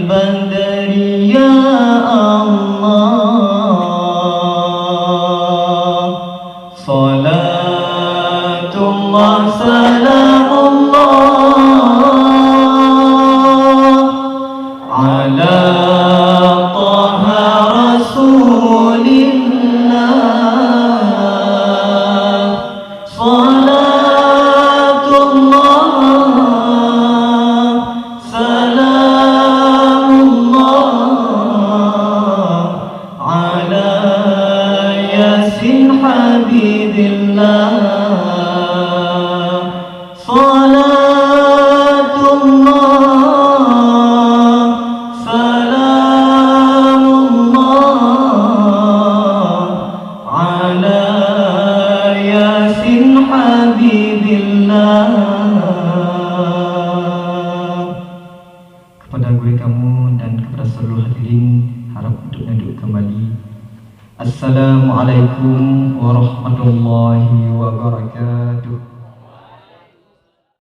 البدر يا الله صلاة الله سلام الله على طه رسول الله صلاة الله سلام الله على ياسين حبيب الله صلاة الله سلام الله على ياسين حبيب الله. Kepada guru kamu dan kepada seluruh hadirin, harap untuk duduk kembali. Assalamualaikum warahmatullahi wabarakatuh.